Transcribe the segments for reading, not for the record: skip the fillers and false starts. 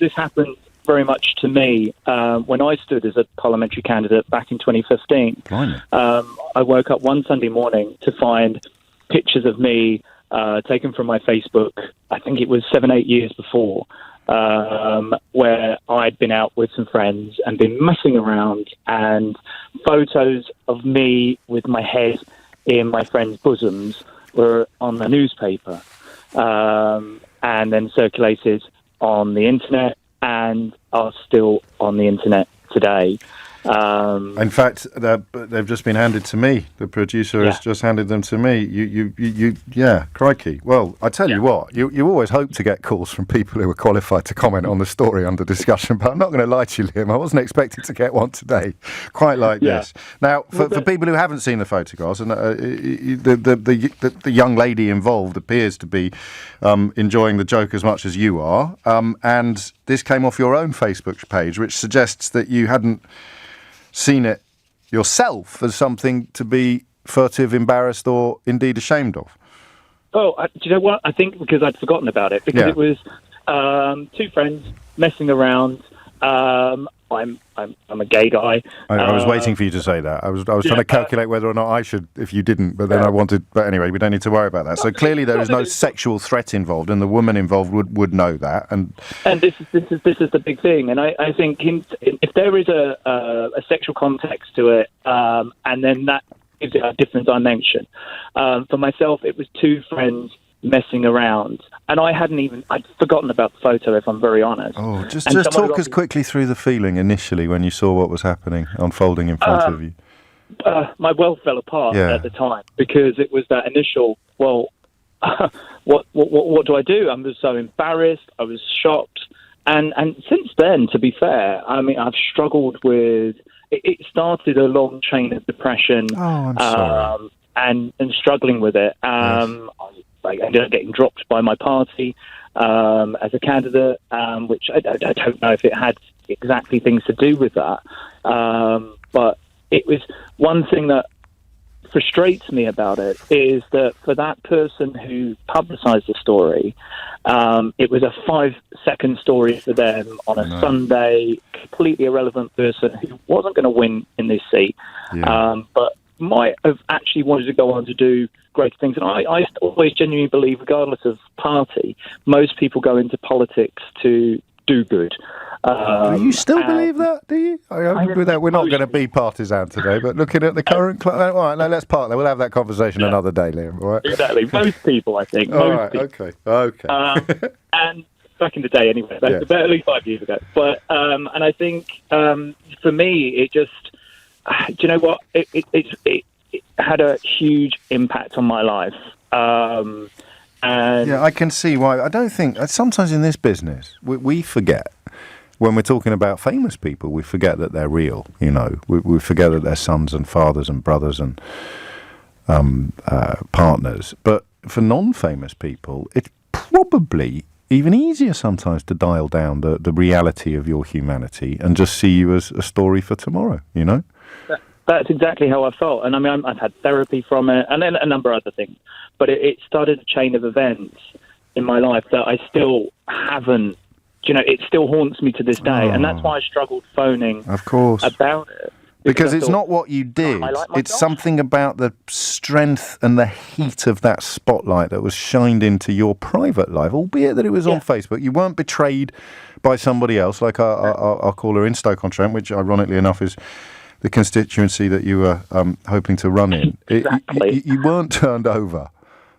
this happened very much to me when I stood as a parliamentary candidate back in 2015. I woke up one Sunday morning to find pictures of me taken from my Facebook. I think it was 7-8 years before, where I'd been out with some friends and been messing around, and photos of me with my head in my friends' bosoms were on the newspaper, and then circulated on the internet and are still on the internet today. In fact, they've just been handed to me. The producer has just handed them to me. Yeah, crikey. Well, I tell you what, you always hope to get calls from people who are qualified to comment on the story under discussion, but I'm not going to lie to you, Liam, I wasn't expecting to get one today quite like this. Now, for people who haven't seen the photographs, and the young lady involved appears to be enjoying the joke as much as you are, and this came off your own Facebook page, which suggests that you hadn't seen it yourself as something to be furtive, embarrassed, or indeed ashamed of. Oh, do you know what? I think because I'd forgotten about it, because it was two friends messing around. I'm a gay guy. I was waiting for you to say that. I was trying to calculate whether or not I should, if you didn't, but then I wanted. But anyway, we don't need to worry about that. So clearly there is no sexual threat involved, and the woman involved would know that. And this is the big thing. And I think if there is a sexual context to it, and then that gives it a different dimension. For myself, it was two friends messing around, and I'd forgotten about the photo, if I'm very honest. Oh, just talk us quickly through the feeling initially when you saw what was happening unfolding in front of you. My world fell apart at the time, because it was that initial, what do I do? I was so embarrassed, I was shocked, and since then, to be fair, I mean, I've struggled with it. Started a long chain of depression. Oh, I'm sorry. And struggling with it. I ended up getting dropped by my party as a candidate, which I don't know if it had exactly things to do with that. But it was one thing that frustrates me about it is that for that person who publicised the story, it was a 5-second story for them on a Sunday, completely irrelevant person who wasn't going to win in this seat, but might have actually wanted to go on to do great things. And I always genuinely believe, regardless of party, most people go into politics to do good. Do you still believe that, do you? We're not going to be partisan today, but looking at the current... all right, no, let's park there. We'll have that conversation another day, Liam, all right? Exactly. Most people, I think. All right, okay. And back in the day, anyway, about at least 5 years ago. But and I think, for me, it just... do you know what? It had a huge impact on my life. And I can see why. I don't think... Sometimes in this business, we forget... When we're talking about famous people, we forget that they're real, you know. We forget that they're sons and fathers and brothers and partners. But for non-famous people, it's probably even easier sometimes to dial down the reality of your humanity and just see you as a story for tomorrow, you know? That's exactly how I felt. And I mean, I've had therapy from it and then a number of other things. But it started a chain of events in my life that I still haven't, you know, it still haunts me to this day. And that's why I struggled phoning about it. Because it's not what you did. It's something about the strength and the heat of that spotlight that was shined into your private life, albeit that it was on Facebook. You weren't betrayed by somebody else, like our caller in Stoke-on-Trent, which ironically enough is the constituency that you were hoping to run in. Exactly. You weren't turned over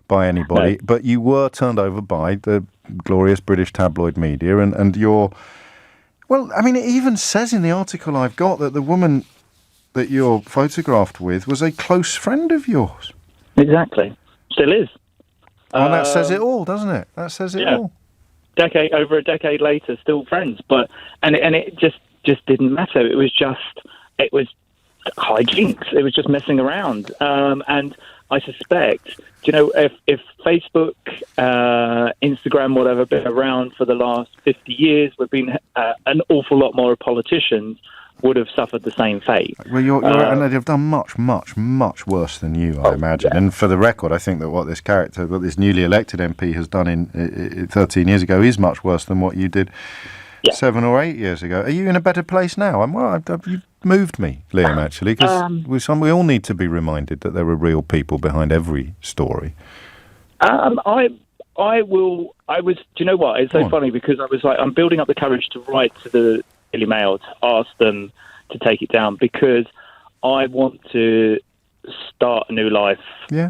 by anybody, but you were turned over by the glorious British tabloid media and your... Well, I mean, it even says in the article I've got that the woman that you're photographed with was a close friend of yours. Exactly. Still is. And that says it all, doesn't it? That says it all. Over a decade later, still friends. But it just didn't matter. It was hijinks. It was just messing around. And I suspect, you know, if Facebook, Instagram, whatever, been around for the last 50 years, we've been an awful lot more politicians would have suffered the same fate. Well, and they've done much, much, much worse than you, I imagine. Yeah. And for the record, I think that what this newly elected MP has done in 13 years ago is much worse than what you did 7 or 8 years ago. Are you in a better place now? You've moved me, Liam, actually, because we all need to be reminded that there are real people behind every story. I was. Do you know what? It's so funny because I was like, I'm building up the courage to write to the Daily Mail to ask them to take it down because I want to start a new life in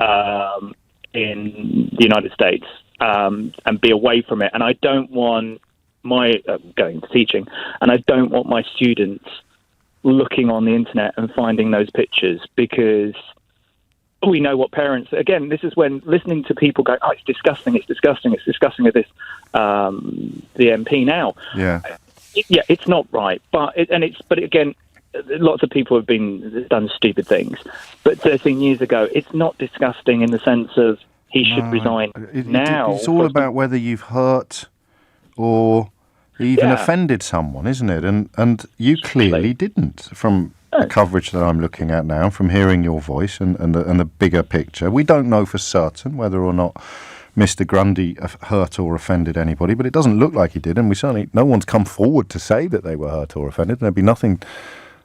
the United States and be away from it. And I don't want my going to teaching, and I don't want my students looking on the internet and finding those pictures because we know what parents, again, this is when listening to people go, it's disgusting of this, the MP now. Yeah. It's not right. But again, lots of people have done stupid things. But 13 years ago, it's not disgusting in the sense of he should resign now. It's all about whether you've hurt or even offended someone, isn't it? And you clearly didn't from the coverage that I'm looking at now, from hearing your voice and the bigger picture. We don't know for certain whether or not Mr. Grundy hurt or offended anybody, but it doesn't look like he did, and no one's come forward to say that they were hurt or offended. There'd be nothing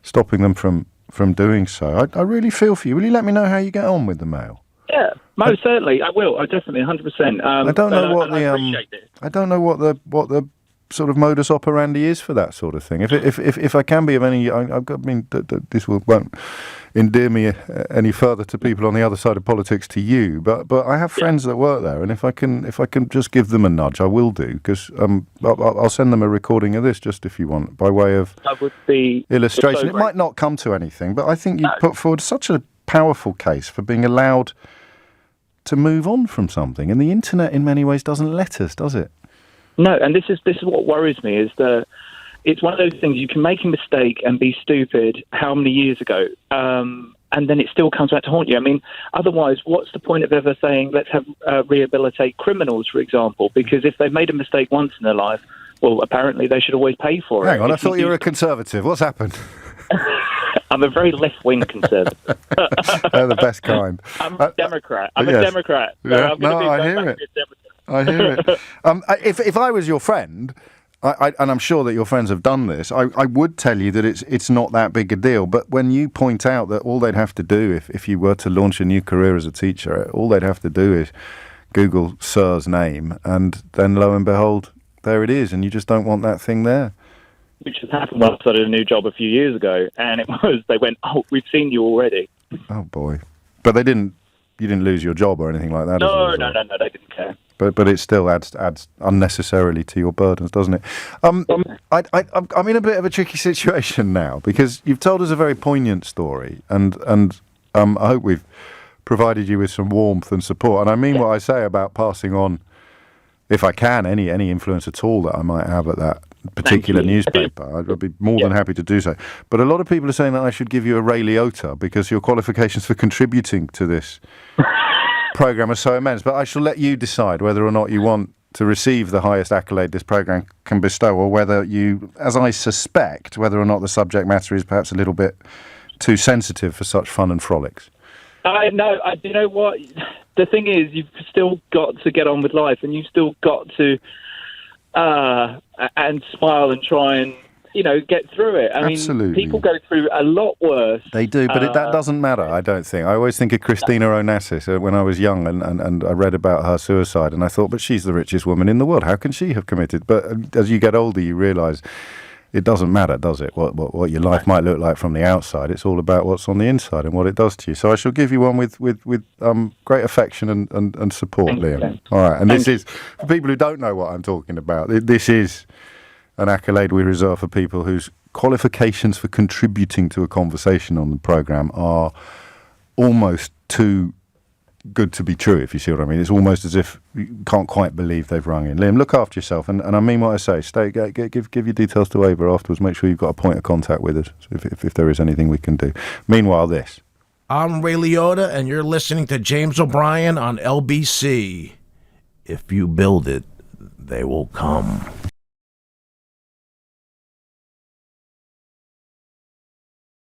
stopping them from doing so. I really feel for you. Will you let me know how you get on with the Mail? Yeah, most certainly. I will. I definitely, 100%. I don't know what the sort of modus operandi is for that sort of thing. If I can be of any, this won't endear me any further to people on the other side of politics to you, but I have friends that work there, and if I can just give them a nudge, I will do, because I'll send them a recording of this just if you want, by way of illustration. It might not come to anything, but I think you put forward such a powerful case for being allowed to move on from something, and the internet in many ways doesn't let us, does it? No, and this is what worries me, is that it's one of those things, you can make a mistake and be stupid how many years ago, and then it still comes back to haunt you. I mean, otherwise, what's the point of ever saying, let's have rehabilitate criminals, for example? Because if they've made a mistake once in their life, well, apparently they should always pay for it. Hang on, I thought you were a conservative. What's happened? I'm a very left-wing conservative. They're the best kind. I'm a Democrat. I'm a Democrat. So yeah. I hear it. I hear it. If I was your friend, and I'm sure that your friends have done this, I would tell you that it's not that big a deal. But when you point out that all they'd have to do if you were to launch a new career as a teacher, all they'd have to do is Google Sir's name, and then lo and behold, there it is, and you just don't want that thing there. Which has happened when I started a new job a few years ago, and they went, we've seen you already. Oh boy. But you didn't lose your job or anything like that? No, they didn't care. But it still adds unnecessarily to your burdens, doesn't it? I'm in a bit of a tricky situation now, because you've told us a very poignant story, and I hope we've provided you with some warmth and support. And I mean what I say about passing on, if I can, any influence at all that I might have at that particular newspaper. I'd be more than happy to do so. But a lot of people are saying that I should give you a Ray Liotta because your qualifications for contributing to this programme are so immense. But I shall let you decide whether or not you want to receive the highest accolade this programme can bestow, or whether you, as I suspect, whether or not the subject matter is perhaps a little bit too sensitive for such fun and frolics. You know what? The thing is, you've still got to get on with life, and you've still got to and smile and try and, get through it. I mean, people go through a lot worse. They do, but that doesn't matter, I don't think. I always think of Christina Onassis when I was young, and I read about her suicide, and I thought, but she's the richest woman in the world. How can she have committed? But as you get older, you realise it doesn't matter, does it? What your life might look like from the outside. It's all about what's on the inside and what it does to you. So I shall give you one with great affection and support, Liam. All right, and this is, for people who don't know what I'm talking about, this is an accolade we reserve for people whose qualifications for contributing to a conversation on the programme are almost too good to be true, if you see what I mean. It's almost as if you can't quite believe they've rung in. Liam, look after yourself, and I mean what I say. Give your details to Ava afterwards. Make sure you've got a point of contact with us if there is anything we can do. Meanwhile, this. I'm Ray Liotta, and you're listening to James O'Brien on LBC. If you build it, they will come.